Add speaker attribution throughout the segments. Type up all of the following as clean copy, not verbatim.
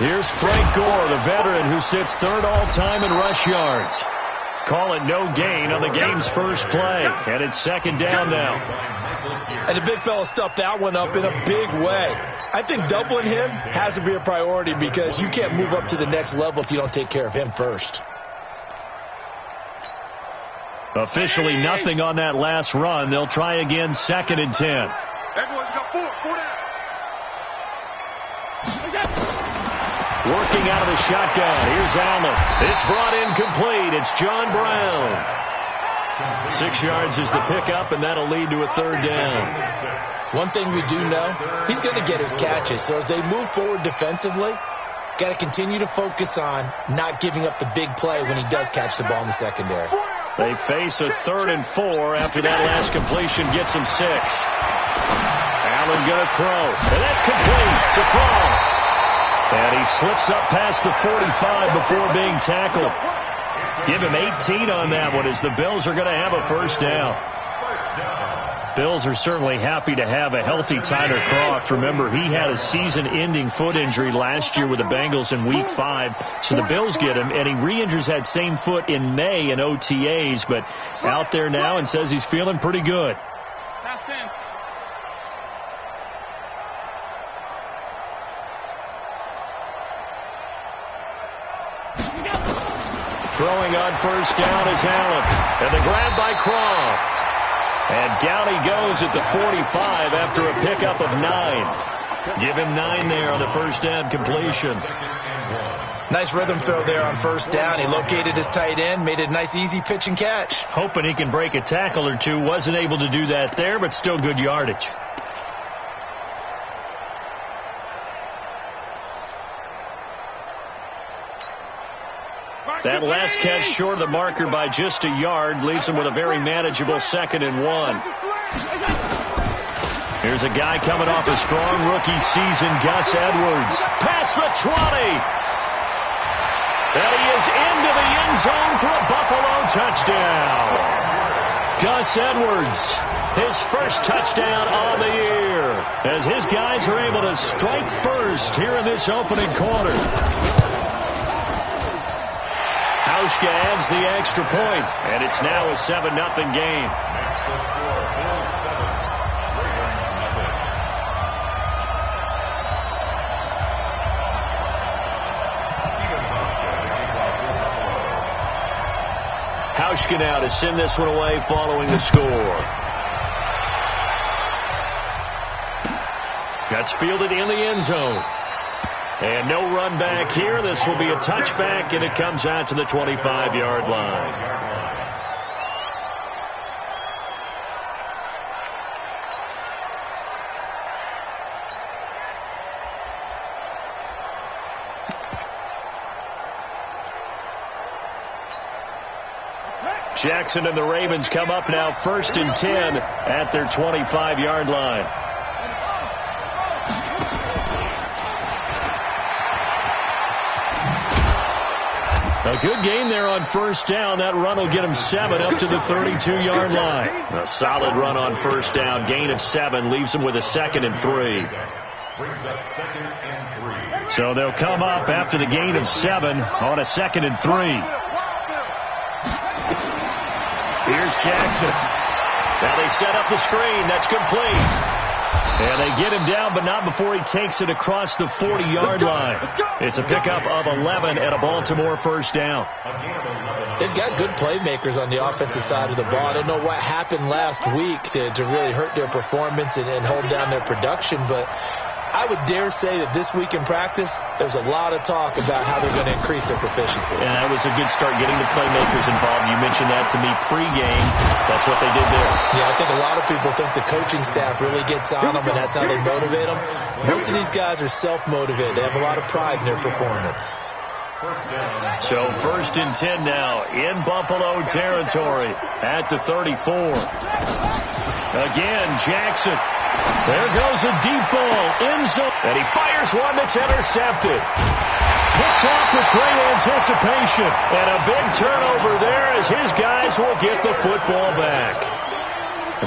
Speaker 1: Here's Frank Gore, the veteran who sits third all-time in rush yards. Call it no gain on the game's first play, and it's second down now.
Speaker 2: And the big fella stuffed that one up in a big way. I think doubling him has to be a priority because you can't move up to the next level if you don't take care of him first.
Speaker 1: Officially nothing on that last run. They'll try again, second and 10.
Speaker 3: Everyone's got four down.
Speaker 1: Working out of the shotgun. Here's Allen. It's brought in complete. It's John Brown. 6 yards is the pickup, and that'll lead to a third down.
Speaker 2: One thing we do know, he's going to get his catches. So as they move forward defensively, got to continue to focus on not giving up the big play when he does catch the ball in the secondary.
Speaker 1: They face a 3rd and 4 after that last completion gets him 6. Allen going to throw, and that's complete to Craw. And he slips up past the 45 before being tackled. Give him 18 on that one as the Bills are going to have a first down. Bills are certainly happy to have a healthy Tyler Kroft. Remember, he had a season-ending foot injury last year with the Bengals in Week 5. So the Bills get him, and he re-injures that same foot in May in OTAs. But out there now and says he's feeling pretty good. Throwing on first down is Allen. And the grab by Kroft. And down he goes at the 45 after a pickup of 9. Give him 9 there on the first down completion.
Speaker 2: Nice rhythm throw there on first down. He located his tight end, made it a nice easy pitch and catch.
Speaker 1: Hoping he can break a tackle or two. Wasn't able to do that there, but still good yardage. That last catch short of the marker by just a yard leaves him with a very manageable 2nd and 1. Here's a guy coming off a strong rookie season, Gus Edwards. Past the 20. And he is into the end zone for a Buffalo touchdown. Gus Edwards, his first touchdown on the year, as his guys are able to strike first here in this opening quarter. Hauschka adds the extra point, and it's now a 7-0 game. Hauschka now to send this one away following the score. That's fielded in the end zone. And no run back here. This will be a touchback, and it comes out to the 25-yard line. Jackson and the Ravens come up now 1st and 10 at their 25-yard line. A good game there on first down. That run will get him 7 up to the 32-yard line. A solid run on first down. Gain of 7 leaves him with a 2nd and 3. So they'll come up after the gain of 7 on a 2nd and 3. Here's Jackson. Now they set up the screen. That's complete. And they get him down, but not before he takes it across the 40-yard line. It's a pickup of 11 and a Baltimore first down.
Speaker 2: They've got good playmakers on the offensive side of the ball. I don't know what happened last week to really hurt their performance and hold down their production, but I would dare say that this week in practice, there's a lot of talk about how they're going to increase their proficiency.
Speaker 1: And that was a good start, getting the playmakers involved. You mentioned that to me pregame. That's what they did there.
Speaker 2: Yeah, I think a lot of people think the coaching staff really gets on them, and that's how they motivate them. Most of these guys are self-motivated. They have a lot of pride in their performance.
Speaker 1: So 1st and 10 now in Buffalo territory at the 34. Again, Jackson. There goes a deep ball, end zone, and he fires one that's intercepted. Picked off with great anticipation, and a big turnover there as his guys will get the football back.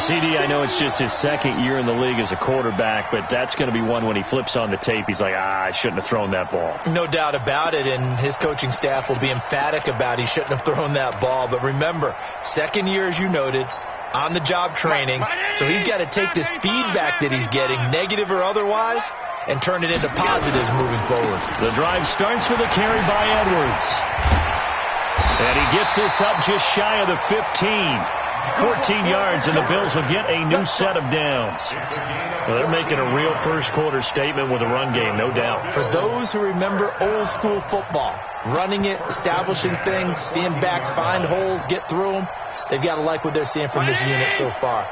Speaker 1: CD, I know it's just his second year in the league as a quarterback, but that's going to be one when he flips on the tape. He's like, I shouldn't have thrown that ball.
Speaker 2: No doubt about it, and his coaching staff will be emphatic about he shouldn't have thrown that ball. But remember, second year, as you noted, on-the-job training, so he's got to take this feedback that he's getting, negative or otherwise, and turn it into positives moving forward.
Speaker 1: The drive starts with a carry by Edwards. And he gets this up just shy of the 15. 14 yards, and the Bills will get a new set of downs. Well, they're making a real first-quarter statement with a run game, no doubt.
Speaker 2: For those who remember old-school football, running it, establishing things, seeing backs find holes, get through them, they've got to like what they're seeing from this unit so far.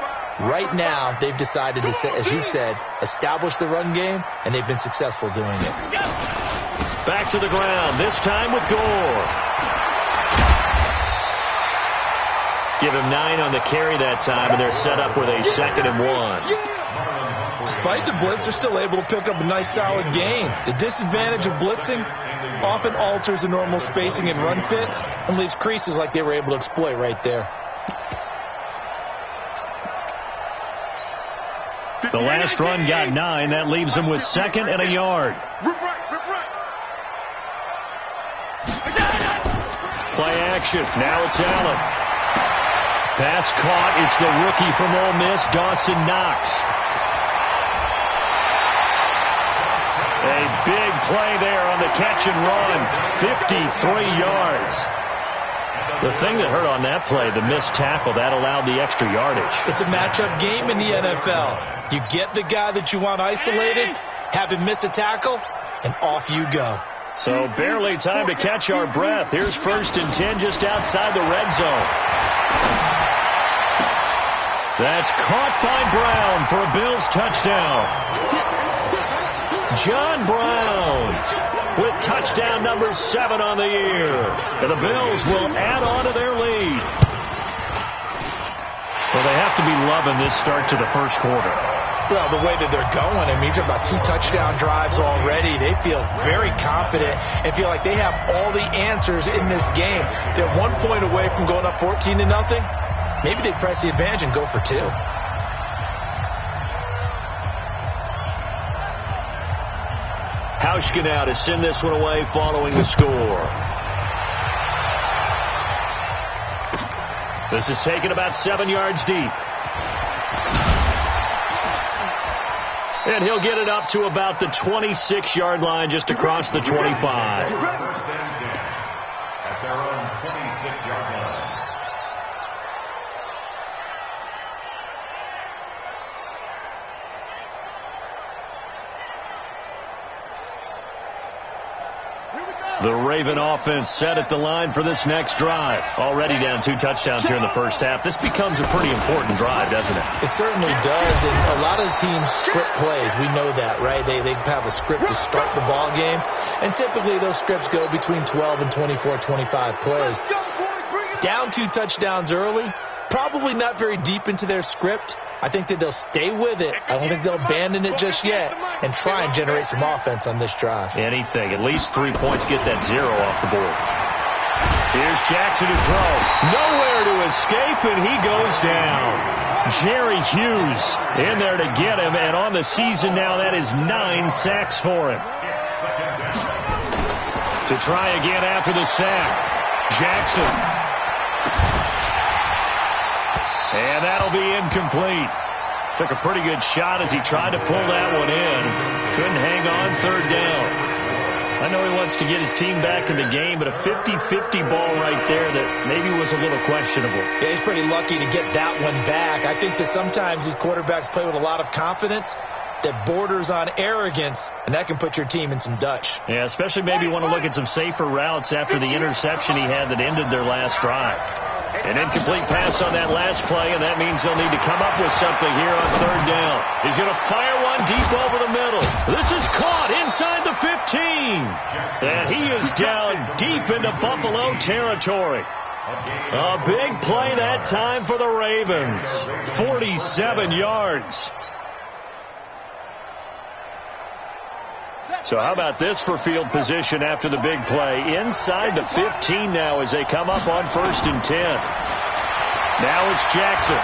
Speaker 2: Right now, they've decided to, as you said, establish the run game, and they've been successful doing it.
Speaker 1: Back to the ground, this time with Gore. Give him 9 on the carry that time, and they're set up with a 2nd and 1.
Speaker 2: Despite the blitz, they're still able to pick up a nice, solid gain. The disadvantage of blitzing often alters the normal spacing and run fits and leaves creases like they were able to exploit right there.
Speaker 1: The last run got 9. That leaves them with 2nd and a yard. Play action. Now it's Allen. Pass caught. It's the rookie from Ole Miss, Dawson Knox. A big play there on the catch and run. 53 yards. The thing that hurt on that play, the missed tackle, that allowed the extra yardage.
Speaker 2: It's a matchup game in the NFL. You get the guy that you want isolated, have him miss a tackle, and off you go.
Speaker 1: So barely time to catch our breath. Here's 1st and 10 just outside the red zone. That's caught by Brown for a Bills touchdown. John Brown with touchdown number 7 on the year. And the Bills will add on to their lead. Well, they have to be loving this start to the first quarter.
Speaker 2: Well, the way that they're going, I mean, you're about 2 touchdown drives already. They feel very confident and feel like they have all the answers in this game. They're 1 point away from going up 14-0. Maybe they press the advantage and go for 2.
Speaker 1: Hauschka now to send this one away following the score. This is taken about 7 yards deep. And he'll get it up to about the 26-yard line just across the 25.
Speaker 4: At their own 26-yard line.
Speaker 1: The Raven offense set at the line for this next drive. Already down 2 touchdowns here in the first half. This becomes a pretty important drive, doesn't it?
Speaker 2: It certainly does, and a lot of the teams script plays. We know that, right? They have a script to start the ball game, and typically those scripts go between 12 and 24, 25 plays. Down 2 touchdowns early, probably not very deep into their script. I think that they'll stay with it. I don't think they'll abandon it just yet and try and generate some offense on this drive.
Speaker 1: Anything. At least 3 points. Get that 0 off the board. Here's Jackson to throw. Nowhere to escape, and he goes down. Jerry Hughes in there to get him, and on the season now, that is 9 sacks for him. To try again after the sack. Jackson. And that'll be incomplete. Took a pretty good shot as he tried to pull that one in. Couldn't hang on 3rd down. I know he wants to get his team back in the game, but a 50-50 ball right there that maybe was a little questionable.
Speaker 2: Yeah, he's pretty lucky to get that one back. I think that sometimes these quarterbacks play with a lot of confidence that borders on arrogance, and that can put your team in some Dutch.
Speaker 1: Yeah, especially maybe want to look at some safer routes after the interception he had that ended their last drive. An incomplete pass on that last play, and that means they'll need to come up with something here on 3rd down. He's going to fire one deep over the middle. This is caught inside the 15. And he is down deep into Buffalo territory. A big play that time for the Ravens. 47 yards. So how about this for field position after the big play? Inside the 15 now as they come up on 1st and 10. Now it's Jackson.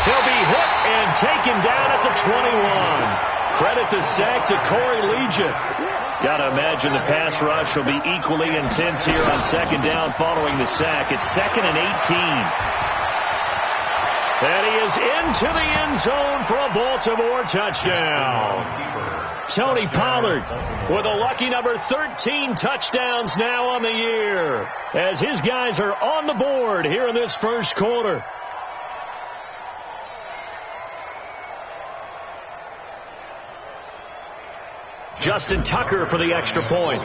Speaker 1: He'll be hit and taken down at the 21. Credit the sack to Corey Legion. Got to imagine the pass rush will be equally intense here on second down following the sack. It's 2nd and 18. And he is into the end zone for a Baltimore touchdown. Tony Pollard with a lucky number 13 touchdowns now on the year, as his guys are on the board here in this first quarter. Justin Tucker for the extra point.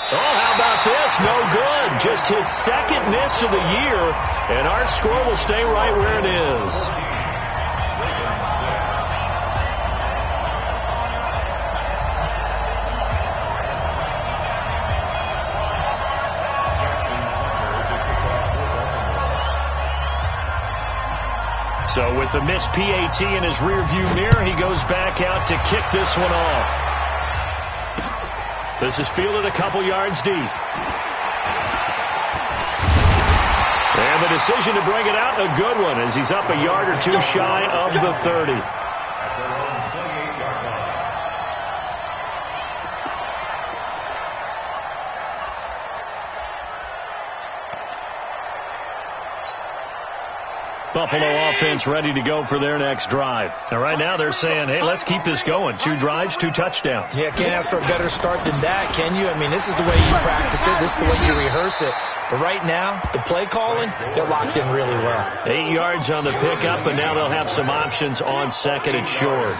Speaker 1: Oh, how about this? No good. Just his second miss of the year, and our score will stay right where it is. So with the missed PAT in his rearview mirror, he goes back out to kick this one off. This is fielded a couple yards deep. And the decision to bring it out, a good one, as he's up a yard or two shy of the 30. Buffalo offense ready to go for their next drive. Now, right now they're saying, hey, let's keep this going. 2 drives, 2 touchdowns.
Speaker 2: Yeah, can't ask for a better start than that, can you? I mean, this is the way you practice it. This is the way you rehearse it. But right now, the play calling, they're locked in really well.
Speaker 1: 8 yards on the pickup, and now they'll have some options on second and short.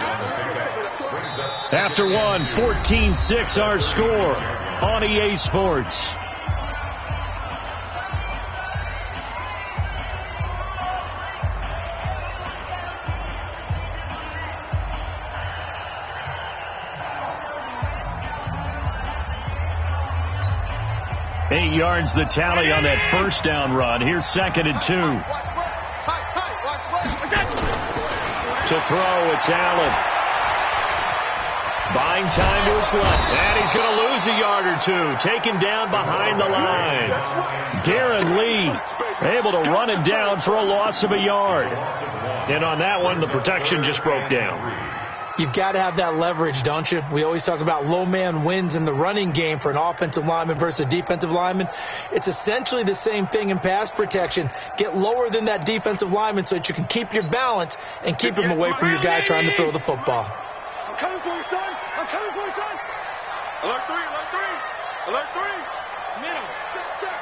Speaker 1: After one, 14-6 our score on EA Sports. Eight yards the tally on that first down run. Here's 2nd and 2. To throw, it's Allen. Buying time to his left. And he's going to lose a yard or two. Taken down behind the line. Darren Lee able to run it down for a loss of a yard. And on that one, the protection just broke down.
Speaker 2: You've got to have that leverage, don't you? We always talk about low man wins in the running game for an offensive lineman versus a defensive lineman. It's essentially the same thing in pass protection. Get lower than that defensive lineman so that you can keep your balance and keep him away from your guy trying to throw the football.
Speaker 3: I'm coming for you, son. I'm coming for you, son. Alert 3, alert 3. Alert 3. Middle. Check.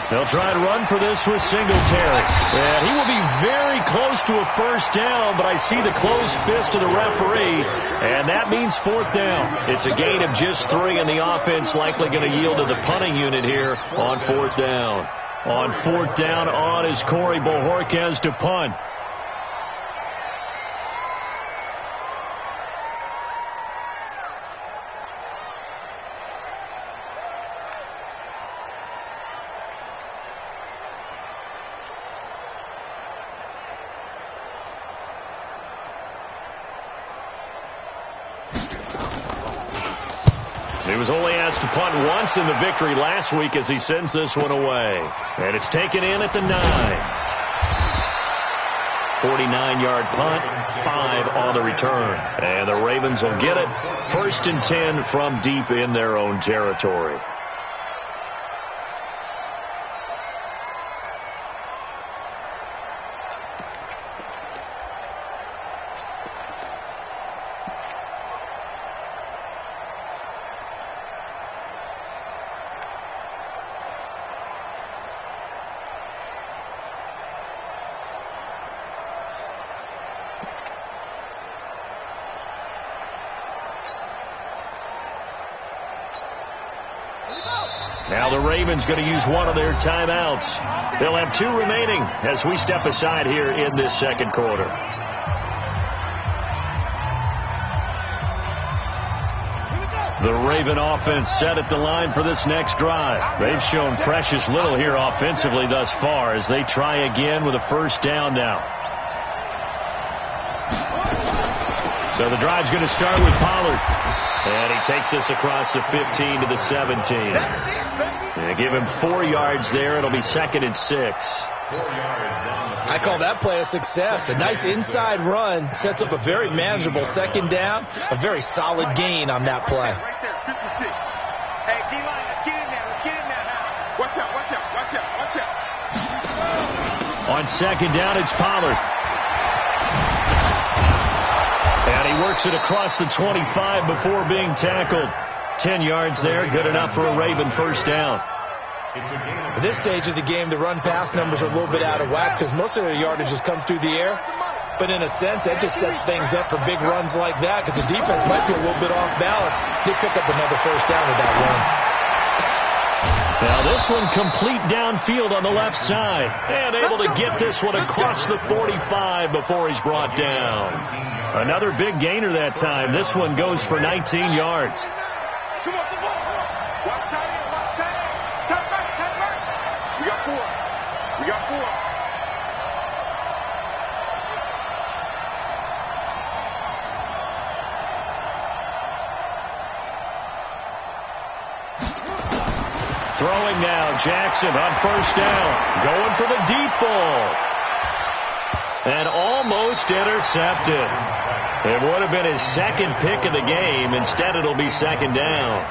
Speaker 1: They'll try and run for this with Singletary. And he will be very close to a first down, but I see the closed fist of the referee, and that means 4th down. It's a gain of just 3, and the offense likely going to yield to the punting unit here on 4th down. On 4th down on is Corey Bojorquez to punt. He was only asked to punt once in the victory last week as he sends this one away. And it's taken in at the 9. 49-yard punt, 5 on the return. And the Ravens will get it. 1st and 10 from deep in their own territory. Now the Ravens going to use one of their timeouts. They'll have 2 remaining as we step aside here in this second quarter. The Raven offense set at the line for this next drive. They've shown precious little here offensively thus far as they try again with a first down now. So the drive's going to start with Pollard. And he takes us across the 15 to the 17. And give him 4 yards there. It'll be 2nd and 6.
Speaker 2: I call that play a success. A nice inside run sets up a very manageable 2nd down. A very solid gain on that play.
Speaker 3: Right there, 56. Hey, D-line, let's get in there. Let's get in there now. Watch out, watch out, watch out, watch out.
Speaker 1: On 2nd down, it's Pollard. And he works it across the 25 before being tackled. 10 yards there, good enough for a Raven first down.
Speaker 2: At this stage of the game, the run-pass numbers are a little bit out of whack because most of their yardage has come through the air. But in a sense, that just sets things up for big runs like that because the defense might be a little bit off balance. They pick up another first down with that run.
Speaker 1: Now this one complete downfield on the left side. And able to get this one across the 45 before he's brought down. Another big gainer that time. This one goes for 19 yards.
Speaker 3: Come on, come on. Watch tight end, watch tight end. Tight right. We got 4. We got 4.
Speaker 1: Throwing now, Jackson on first down. Going for the deep ball. And almost intercepted. It would have been his 2nd pick of the game. Instead, it'll be 2nd down.